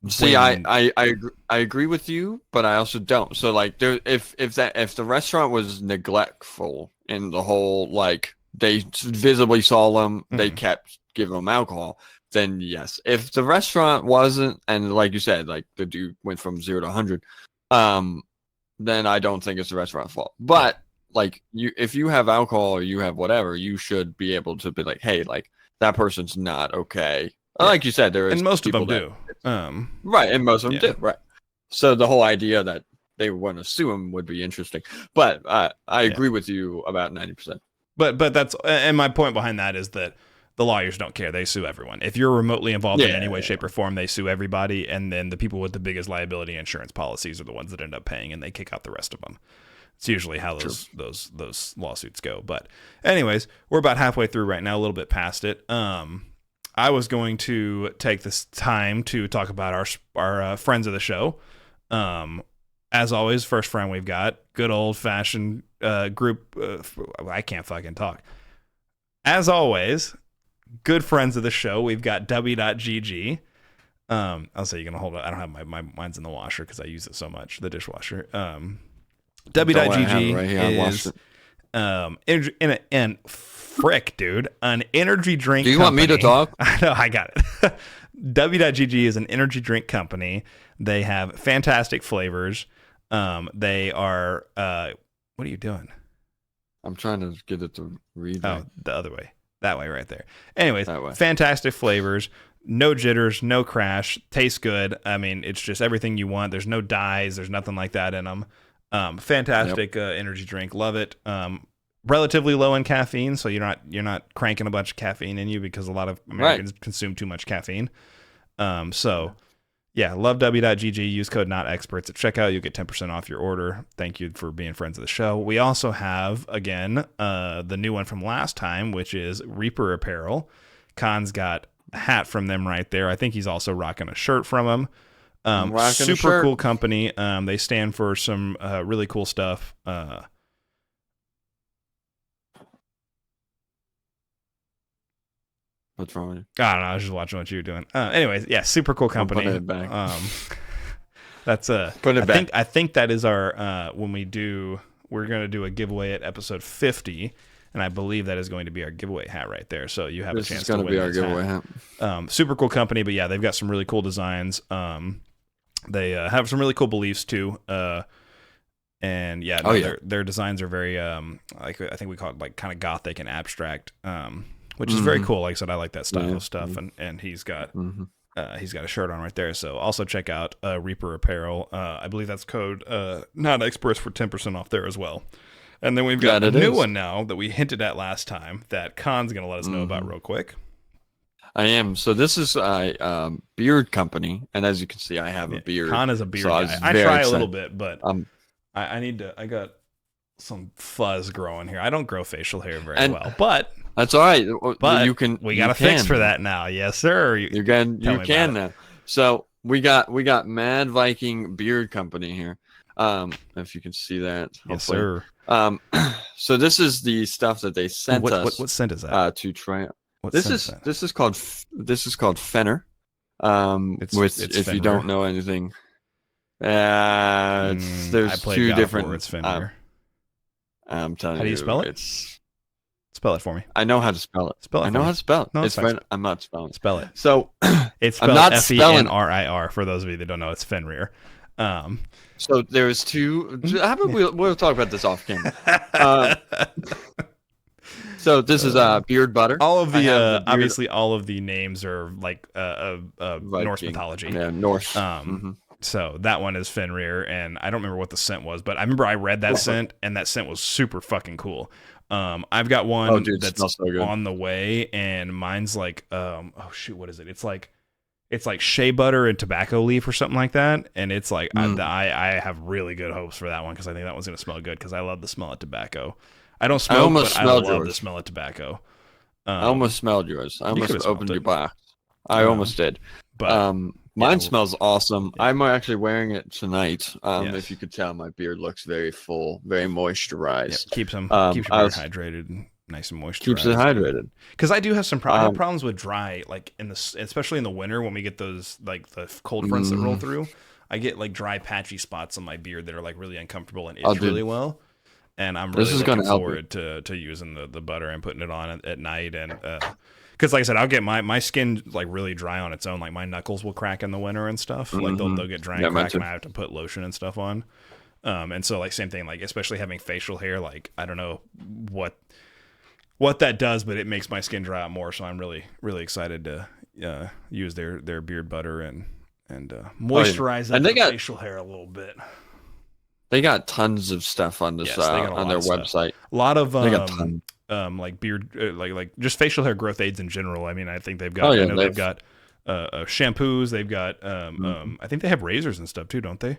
[SPEAKER 1] See, I agree with you, but I also don't. So like if the restaurant was neglectful in the whole, like they visibly saw them, they kept giving them alcohol, then yes. If the restaurant wasn't, and like you said, like the dude went from 0 to 100, then I don't think it's the restaurant's fault. But like if you have alcohol or you have whatever, you should be able to be like, hey, like that person's not okay. Like you said, there is,
[SPEAKER 2] and most of them
[SPEAKER 1] do.
[SPEAKER 2] Right,
[SPEAKER 1] and most of them do. Right. So the whole idea that they want to sue him would be interesting. But I agree with you about 90%.
[SPEAKER 2] But that's, and my point behind that is that the lawyers don't care. They sue everyone. If you're remotely involved in any way, shape, or form, they sue everybody. And then the people with the biggest liability insurance policies are the ones that end up paying, and they kick out the rest of them. It's usually how those lawsuits go. But anyways, we're about halfway through right now, a little bit past it. I was going to take this time to talk about our friends of the show. As always, first friend we've got, good old fashioned group. I can't fucking talk. As always, good friends of the show. We've got W.GG. I'll say you're gonna hold it. I don't have mine's in the washer because I use it so much, the dishwasher. W.GG is and frick, dude, an energy drink.
[SPEAKER 1] Do you
[SPEAKER 2] company.
[SPEAKER 1] Want me to talk?
[SPEAKER 2] I know, I got it. W.GG is an energy drink company. They have fantastic flavors. They are. What are you doing?
[SPEAKER 1] I'm trying to get it to read.
[SPEAKER 2] Oh, the other way. That way, right there. Anyways, fantastic flavors. No jitters, no crash. Tastes good. I mean, it's just everything you want. There's no dyes. There's nothing like that in them. Fantastic energy drink. Love it. Relatively low in caffeine, so you're not cranking a bunch of caffeine in you because a lot of Americans consume too much caffeine. Yeah, love W.GG. Use code NOTEXPERTS at checkout. You'll get 10% off your order. Thank you for being friends of the show. We also have, again, the new one from last time, which is Reaper Apparel. Khan's got a hat from them right there. I think he's also rocking a shirt from them. Super cool company. They stand for some really cool stuff.
[SPEAKER 1] What's wrong with you?
[SPEAKER 2] I don't know. I was just watching what you were doing. Anyways, yeah, super cool company.
[SPEAKER 1] Put it back.
[SPEAKER 2] That's
[SPEAKER 1] Put it back.
[SPEAKER 2] I think that is our we're gonna do a giveaway at episode 50, and I believe that is going to be our giveaway hat right there. So you have a chance to win. This is gonna be our giveaway hat. Super cool company, but yeah, they've got some really cool designs. They have some really cool beliefs too. And yeah, their designs are very like I think we call it like kind of gothic and abstract. Which is very cool. Like I said, I like that style of stuff, and he's got a shirt on right there. So also check out Reaper Apparel. I believe that's code not experts for 10% off there as well. And then we've got a new one now that we hinted at last time that Khan's going to let us know about real quick.
[SPEAKER 1] I am. So this is a beard company, and as you can see, I have a beard.
[SPEAKER 2] Khan is a beard guy. I try a little bit, but I got some fuzz growing here. I don't grow facial hair very well, but
[SPEAKER 1] that's all right.
[SPEAKER 2] But we got a fix for that now. Yes, sir.
[SPEAKER 1] You can now. So we got Mad Viking Beard Company here. If you can see that.
[SPEAKER 2] Yes, sir.
[SPEAKER 1] So this is the stuff that they sent us.
[SPEAKER 2] What scent is that?
[SPEAKER 1] To try out. This is called Fenner. If you don't know anything, there's 2 different.
[SPEAKER 2] It's Fenner.
[SPEAKER 1] I'm telling you.
[SPEAKER 2] How do you spell it? Spell it for me.
[SPEAKER 1] I know how to spell it.
[SPEAKER 2] Spell it.
[SPEAKER 1] I know how to spell it.
[SPEAKER 2] No,
[SPEAKER 1] it's Fenrir. I'm not spelling it.
[SPEAKER 2] Spell it.
[SPEAKER 1] So
[SPEAKER 2] it's spelled Fenrir. For those of you that don't know, it's Fenrir.
[SPEAKER 1] So there's 2. How about we'll talk about this off camera. So this is beard butter.
[SPEAKER 2] All of
[SPEAKER 1] I have
[SPEAKER 2] the
[SPEAKER 1] the beard
[SPEAKER 2] obviously all of the names are like Norse
[SPEAKER 1] Viking.
[SPEAKER 2] mythology.
[SPEAKER 1] Yeah, Norse.
[SPEAKER 2] So that one is Fenrir, and I don't remember what the scent was, but I remember I read that scent, and that scent was super fucking cool. I've got one
[SPEAKER 1] Dude,
[SPEAKER 2] that's
[SPEAKER 1] smells so good.
[SPEAKER 2] on the way, and mine's like oh shoot, what is it? It's like shea butter and tobacco leaf or something like that, and it's like I have really good hopes for that one because I think that one's gonna smell good because I love the smell of tobacco. I don't smoke, but I love the smell of tobacco.
[SPEAKER 1] I almost smelled yours. I almost opened your box. I almost did.
[SPEAKER 2] But
[SPEAKER 1] mine smells awesome. Yeah. I'm actually wearing it tonight. If you could tell, my beard looks very full, very moisturized.
[SPEAKER 2] Yep, keeps your beard hydrated and nice and moisturized.
[SPEAKER 1] Keeps it hydrated.
[SPEAKER 2] Because I do have some I have problems with dry, like especially in the winter when we get those like the cold fronts that roll through. I get like dry patchy spots on my beard that are like really uncomfortable and itch really well. And I'm really looking forward to using the butter and putting it on at night. And because like I said, I'll get my skin like really dry on its own. Like my knuckles will crack in the winter and stuff. Like they'll get dry and crack, and I have to put lotion and stuff on. And so like same thing, like especially having facial hair, like I don't know what that does, but it makes my skin dry out more. So I'm really, really excited to use their beard butter and moisturize that facial hair a little bit.
[SPEAKER 1] They got tons of stuff on this on their website.
[SPEAKER 2] A lot of they got tons. Like beard, like just facial hair growth aids in general. I mean, I think they've got they've got shampoos. They've got I think they have razors and stuff too, don't they?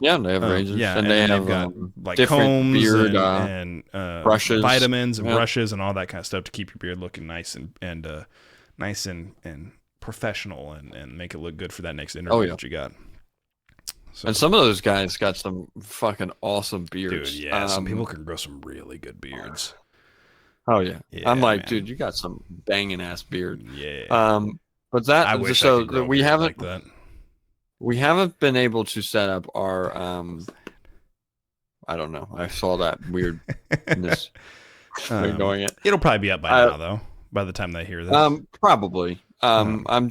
[SPEAKER 1] Yeah, they have razors.
[SPEAKER 2] Yeah,
[SPEAKER 1] and they have
[SPEAKER 2] got like combs
[SPEAKER 1] beard,
[SPEAKER 2] and
[SPEAKER 1] brushes,
[SPEAKER 2] vitamins and brushes and all that kind of stuff to keep your beard looking nice and nice and professional and make it look good for that next interview that you got. So,
[SPEAKER 1] and some of those guys got some fucking awesome beards.
[SPEAKER 2] Dude, yeah, some people can grow some really good beards.
[SPEAKER 1] Oh yeah, I'm like, man. Dude, you got some banging ass beard.
[SPEAKER 2] Yeah.
[SPEAKER 1] But that
[SPEAKER 2] I wish
[SPEAKER 1] so
[SPEAKER 2] I could grow
[SPEAKER 1] we haven't
[SPEAKER 2] like that.
[SPEAKER 1] We haven't been able to set up our I don't know. I saw that weirdness going it.
[SPEAKER 2] It'll probably be up by now though. By the time they hear this.
[SPEAKER 1] Probably. I'm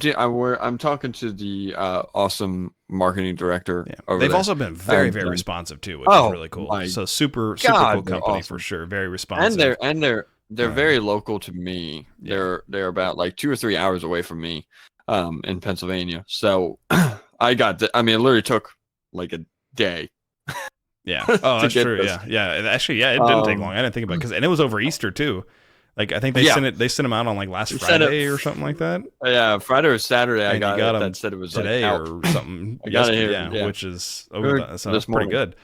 [SPEAKER 1] talking to the awesome marketing director.
[SPEAKER 2] Yeah. They've also been very responsive too, which is really cool. So super cool company awesome. For sure. Very responsive.
[SPEAKER 1] And they're very local to me. Yeah. They're about like 2 or 3 hours away from me, in Pennsylvania. So I it literally took like a day.
[SPEAKER 2] Yeah. Oh, that's true. This. Yeah. Actually, it didn't take long. I didn't think about it and it was over Easter too. Like I think they sent them out on like last Friday or something like that.
[SPEAKER 1] Yeah, Friday or Saturday.
[SPEAKER 2] And
[SPEAKER 1] I got
[SPEAKER 2] it
[SPEAKER 1] that said it was
[SPEAKER 2] today
[SPEAKER 1] like
[SPEAKER 2] or something.
[SPEAKER 1] I got it here,
[SPEAKER 2] which is sounds pretty good.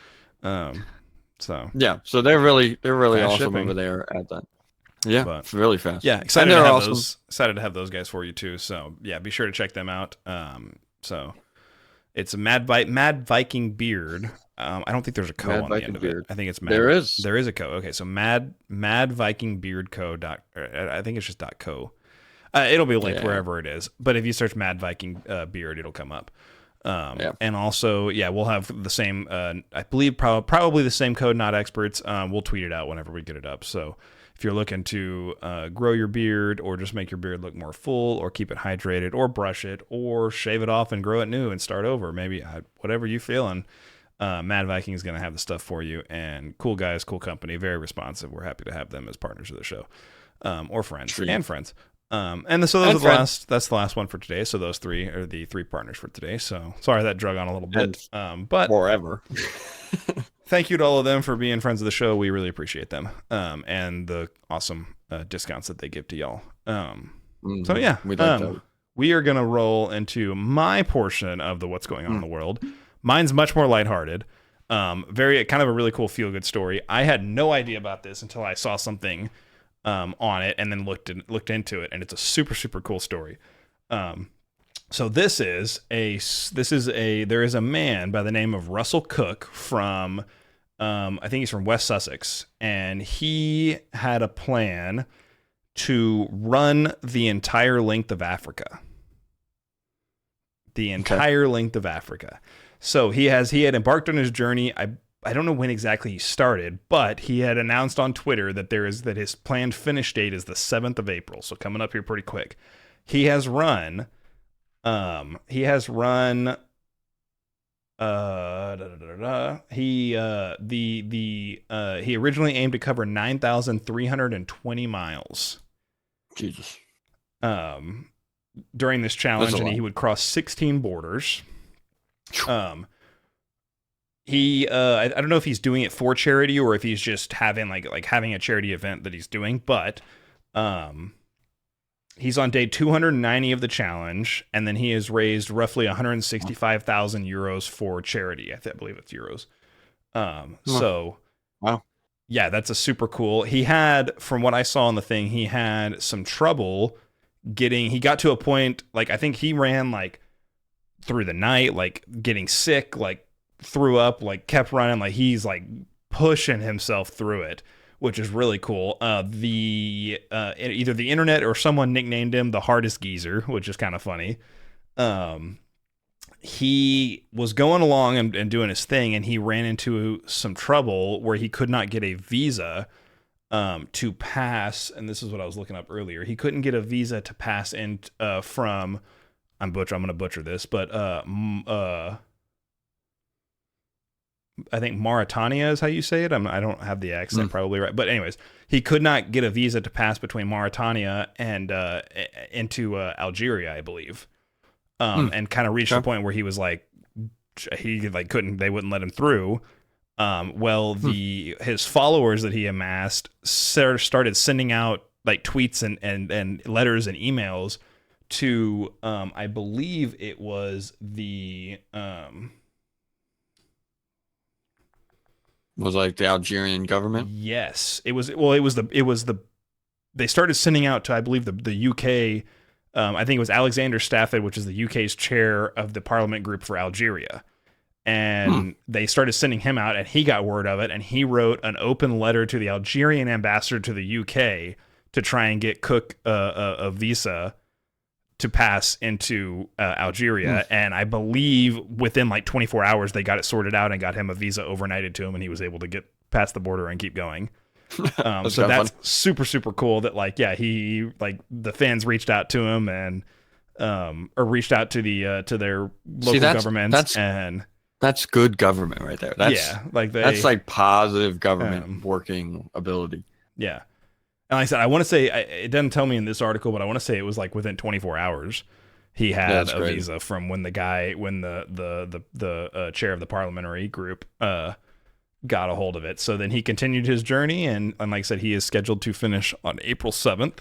[SPEAKER 2] So
[SPEAKER 1] they're really awesome shipping. Over there at that. Yeah, it's really fast.
[SPEAKER 2] Yeah, excited to have those guys for you too. So yeah, be sure to check them out. So it's a Mad Viking beard. I don't think there's a co on the end of it. I think it's Mad. There is a co. Okay, so Mad Viking Beard Co. I think it's just .co. It'll be linked wherever it is. But if you search Mad Viking Beard, it'll come up. And also, we'll have the same. I believe probably the same code. Not experts. We'll tweet it out whenever we get it up. So if you're looking to grow your beard or just make your beard look more full or keep it hydrated or brush it or shave it off and grow it new and start over, maybe whatever you feeling. Mad Viking is going to have the stuff for you, and cool guys, cool company, very responsive. We're happy to have them as partners of the show, or friends. So that's the last one for today. So those three are the three partners for today. So sorry that drug on a little bit, but
[SPEAKER 1] forever.
[SPEAKER 2] Thank you to all of them for being friends of the show. We really appreciate them, and the awesome discounts that they give to y'all. So yeah, we are gonna roll into my portion of the what's going on in the world. Mine's much more lighthearted. Very kind of a really cool feel-good story. I had no idea about this until I saw something on it and then looked into it, and it's a super, super cool story. So there is a man by the name of Russell Cook from I think he's from West Sussex, and he had a plan to run the entire length of Africa. Length of Africa. So he had embarked on his journey. I don't know when exactly he started, but he had announced on Twitter that his planned finish date is the 7th of April. So coming up here pretty quick. He has run He originally aimed to cover 9,320 miles
[SPEAKER 1] Jesus.
[SPEAKER 2] um during this challenge, and he would cross 16 borders. I don't know if he's doing it for charity or if he's just having having a charity event that he's doing, but he's on day 290 of the challenge, and then he has raised roughly 165,000 euros for charity. I believe it's euros. So
[SPEAKER 1] wow.
[SPEAKER 2] Yeah, that's a super cool. He had, from what I saw on the thing, he had some trouble he got to a point, like, I think he ran like through the night, like getting sick, like threw up, like kept running, like he's like pushing himself through it, which is really cool. Either the internet or someone nicknamed him the hardest geezer, which is kind of funny. He was going along and doing his thing, and he ran into some trouble where he could not get a visa to pass, and this is what I was looking up earlier. He couldn't get a visa to pass in from I'm going to butcher this, but I think Mauritania is how you say it. I don't have the accent probably right, but anyways, he could not get a visa to pass between Mauritania and into Algeria, I believe, and kind of reached the point where he was like, he like couldn't, they wouldn't let him through. His followers that he amassed started sending out like tweets and letters and emails to I believe it was the
[SPEAKER 1] was like the Algerian government.
[SPEAKER 2] Yes, it was the they started sending out to, I believe, the UK. I think it was Alexander Stafford, which is the UK's chair of the Parliament group for Algeria. And they started sending him out, and he got word of it, and he wrote an open letter to the Algerian ambassador to the UK to try and get Cook a visa to pass into Algeria. And I believe within like 24 hours, they got it sorted out and got him a visa overnighted to him, and he was able to get past the border and keep going. So that's super, super cool that, like, yeah, he, like, the fans reached out to him and or reached out to the to their local governments, and
[SPEAKER 1] that's good government right there. That's like positive government working ability.
[SPEAKER 2] Yeah. And like I said, I want to say, it doesn't tell me in this article, but I want to say it was like within 24 hours he had a visa from when the chair of the parliamentary group got a hold of it. So then he continued his journey, and like I said, he is scheduled to finish on April 7th,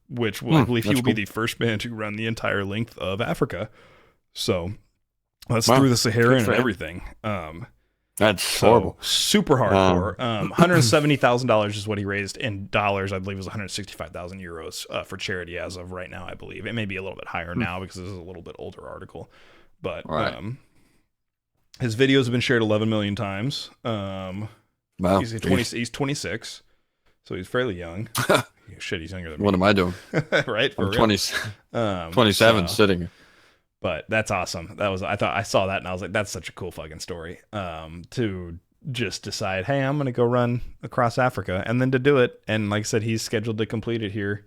[SPEAKER 2] which I believe he will be the first man to run the entire length of Africa. So that's through the Sahara and everything.
[SPEAKER 1] That's horrible.
[SPEAKER 2] Super hardcore. $170,000 is what he raised in dollars. I believe it was 165,000 euros for charity as of right now, I believe. It may be a little bit higher now because this is a little bit older article. But his videos have been shared 11 million times. Wow. He's 26, so he's fairly young. Shit, he's younger than me.
[SPEAKER 1] What am I doing?
[SPEAKER 2] Right?
[SPEAKER 1] I'm 27 sitting.
[SPEAKER 2] But that's awesome. I saw that and I was like, that's such a cool fucking story. To just decide, hey, I'm gonna go run across Africa, and then to do it. And like I said, he's scheduled to complete it here,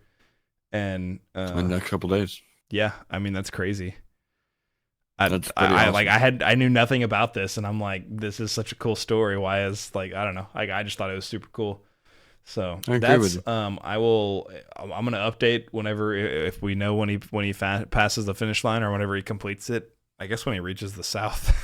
[SPEAKER 2] and
[SPEAKER 1] in a couple days.
[SPEAKER 2] Yeah, I mean, that's crazy. I knew nothing about this, and I'm like, this is such a cool story. Why is, like, I don't know. I just thought it was super cool. So that's I'm gonna update whenever, if we know when he passes the finish line, or whenever he completes it. I guess when he reaches the south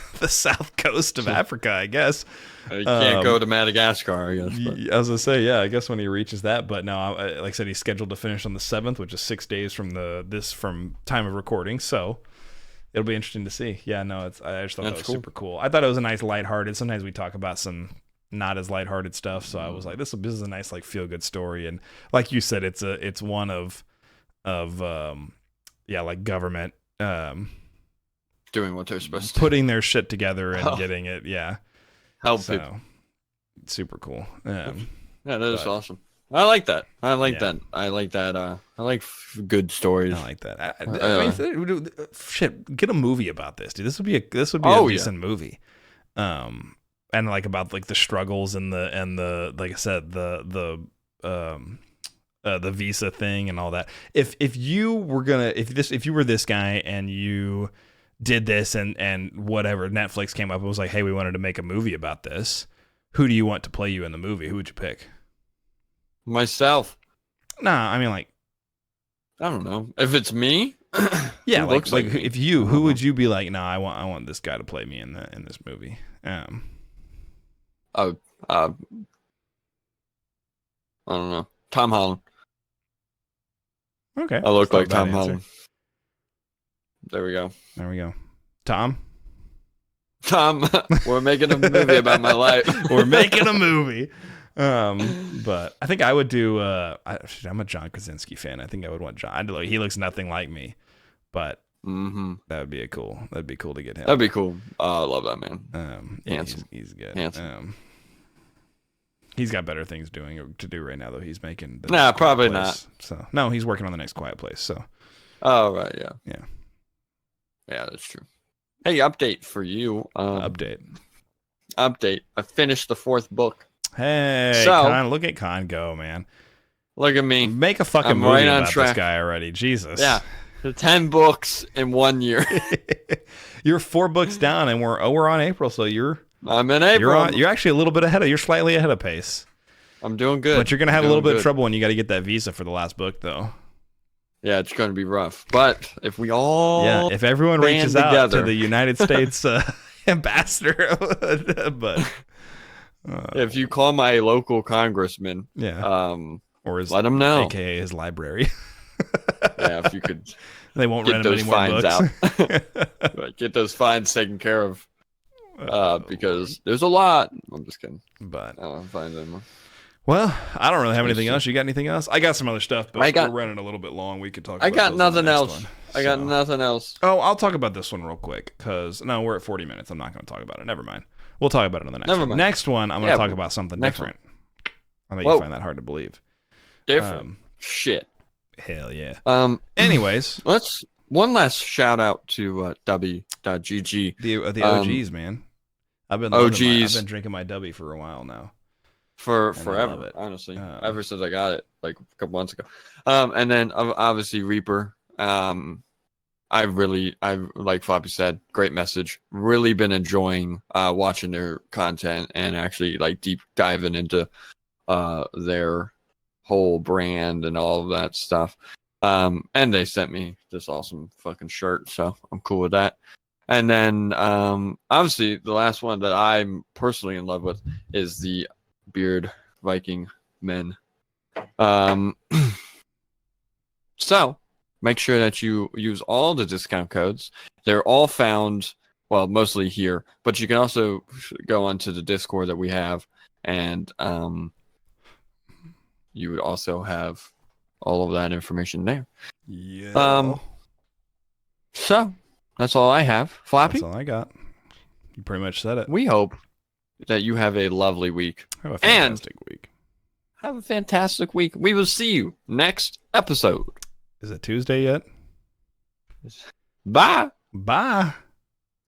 [SPEAKER 2] coast of Africa, I guess.
[SPEAKER 1] You can't go to Madagascar, I guess.
[SPEAKER 2] I was gonna say, yeah, I guess when he reaches that. But no, like I said, he's scheduled to finish on the 7th, which is 6 days from from time of recording. So it'll be interesting to see. Yeah, no, I just thought that was super cool. I thought it was a nice lighthearted. Sometimes we talk about some not as lighthearted stuff, so I was like, this is a nice, like, feel good story. And like you said, it's one of like government
[SPEAKER 1] doing what they're supposed to,
[SPEAKER 2] putting their shit together and getting it
[SPEAKER 1] help people.
[SPEAKER 2] Super cool.
[SPEAKER 1] Yeah, that is awesome. I like that. I like good stories.
[SPEAKER 2] I like that. Shit, get a movie about this, dude. This would be a decent movie. And like about, like, the struggles and the like I said, the visa thing and all that. If you were this guy and you did this and whatever, Netflix came up and was like, hey, we wanted to make a movie about this. Who do you want to play you in the movie? Who would you pick?
[SPEAKER 1] Myself.
[SPEAKER 2] Nah, I mean, like,
[SPEAKER 1] I don't know. If it's me,
[SPEAKER 2] yeah,
[SPEAKER 1] who
[SPEAKER 2] like
[SPEAKER 1] looks like me?
[SPEAKER 2] if you, who would you be like? No, I want this guy to play me in this movie.
[SPEAKER 1] I don't know. Tom Holland.
[SPEAKER 2] Okay,
[SPEAKER 1] I look
[SPEAKER 2] that's not
[SPEAKER 1] like
[SPEAKER 2] a bad
[SPEAKER 1] Tom
[SPEAKER 2] answer.
[SPEAKER 1] Holland. There we go.
[SPEAKER 2] There we go. Tom,
[SPEAKER 1] Tom, we're making a movie about my life.
[SPEAKER 2] we're making a movie. But I think I would do. I'm a John Krasinski fan. I think I would want John. He looks nothing like me, but that'd be cool. That'd be cool to get him.
[SPEAKER 1] That'd be cool. I love that man.
[SPEAKER 2] Yeah,
[SPEAKER 1] Handsome.
[SPEAKER 2] he's good.
[SPEAKER 1] Handsome.
[SPEAKER 2] He's got better things to do right now, though. He's making. The
[SPEAKER 1] Nah,
[SPEAKER 2] Next
[SPEAKER 1] probably
[SPEAKER 2] Quiet Place.
[SPEAKER 1] not.
[SPEAKER 2] So no, he's working on the Next Quiet Place. So.
[SPEAKER 1] Oh right, yeah.
[SPEAKER 2] Yeah.
[SPEAKER 1] Yeah, that's true. Hey, update for you.
[SPEAKER 2] Update.
[SPEAKER 1] I finished the 4th book.
[SPEAKER 2] Hey,
[SPEAKER 1] So-
[SPEAKER 2] Con, look at Con go, man.
[SPEAKER 1] Look at me.
[SPEAKER 2] Make a fucking
[SPEAKER 1] I'm
[SPEAKER 2] movie
[SPEAKER 1] right on
[SPEAKER 2] about this
[SPEAKER 1] track.
[SPEAKER 2] guy already. Jesus.
[SPEAKER 1] Yeah. 10 books in 1 year.
[SPEAKER 2] You're 4 books down, and we're on April, so you're
[SPEAKER 1] I'm in April.
[SPEAKER 2] you're actually a little bit ahead of. You're slightly ahead of pace,
[SPEAKER 1] I'm doing good.
[SPEAKER 2] but you're gonna have a
[SPEAKER 1] Doing
[SPEAKER 2] little bit of
[SPEAKER 1] good.
[SPEAKER 2] trouble when you got to get that visa for the last book, though.
[SPEAKER 1] Yeah, it's going to be rough. But if we all
[SPEAKER 2] Yeah, if everyone
[SPEAKER 1] band
[SPEAKER 2] reaches out
[SPEAKER 1] together.
[SPEAKER 2] to the United States ambassador, but
[SPEAKER 1] if you call my local congressman,
[SPEAKER 2] yeah, or his
[SPEAKER 1] let him know.
[SPEAKER 2] AKA his library,
[SPEAKER 1] Yeah, if you could
[SPEAKER 2] they won't
[SPEAKER 1] get
[SPEAKER 2] rent him
[SPEAKER 1] those
[SPEAKER 2] any more
[SPEAKER 1] fines
[SPEAKER 2] books.
[SPEAKER 1] out. Right, get those fines taken care of. Because there's a lot. I'm just kidding.
[SPEAKER 2] But
[SPEAKER 1] I don't find them.
[SPEAKER 2] well, I don't really have anything else. You got anything else? I got some other stuff, but we're running a little bit long. We could talk.
[SPEAKER 1] I
[SPEAKER 2] About
[SPEAKER 1] got
[SPEAKER 2] those on the
[SPEAKER 1] nothing
[SPEAKER 2] next
[SPEAKER 1] else.
[SPEAKER 2] one.
[SPEAKER 1] I got
[SPEAKER 2] So-
[SPEAKER 1] nothing else.
[SPEAKER 2] Oh, I'll talk about this one real quick because no, we're at 40 minutes. I'm not going to talk about it. Never mind. We'll talk about it on the next
[SPEAKER 1] Never
[SPEAKER 2] one.
[SPEAKER 1] mind.
[SPEAKER 2] Next one, I'm going
[SPEAKER 1] Yeah,
[SPEAKER 2] to talk
[SPEAKER 1] but-
[SPEAKER 2] about something
[SPEAKER 1] next
[SPEAKER 2] different. I think
[SPEAKER 1] Whoa.
[SPEAKER 2] you find that hard to believe.
[SPEAKER 1] Different shit.
[SPEAKER 2] Hell yeah.
[SPEAKER 1] Anyways, one last shout out to W.GG.
[SPEAKER 2] The OGs, man. I've been
[SPEAKER 1] OGs.
[SPEAKER 2] I've been drinking my W for a while now.
[SPEAKER 1] For
[SPEAKER 2] And I love
[SPEAKER 1] forever,
[SPEAKER 2] it.
[SPEAKER 1] honestly.
[SPEAKER 2] Um,
[SPEAKER 1] Ever since I got it, like a couple months ago. And then obviously Reaper. I like Floppy said, great message. Really been enjoying watching their content and actually like deep diving into their whole brand and all of that stuff. And they sent me this awesome fucking shirt, so I'm cool with that. And then obviously the last one that I'm personally in love with is the Beard Viking Men. So make sure that you use all the discount codes. They're all found, well, mostly here, but you can also go onto the Discord that we have, and you would also have all of that information there.
[SPEAKER 2] Yeah.
[SPEAKER 1] So that's all I have. Flappy,
[SPEAKER 2] That's all I got. You pretty much said it.
[SPEAKER 1] we hope that you have a lovely week.
[SPEAKER 2] Have a fantastic week.
[SPEAKER 1] Have a fantastic week. We will see you next episode.
[SPEAKER 2] Is it Tuesday yet?
[SPEAKER 1] Bye.
[SPEAKER 2] Bye.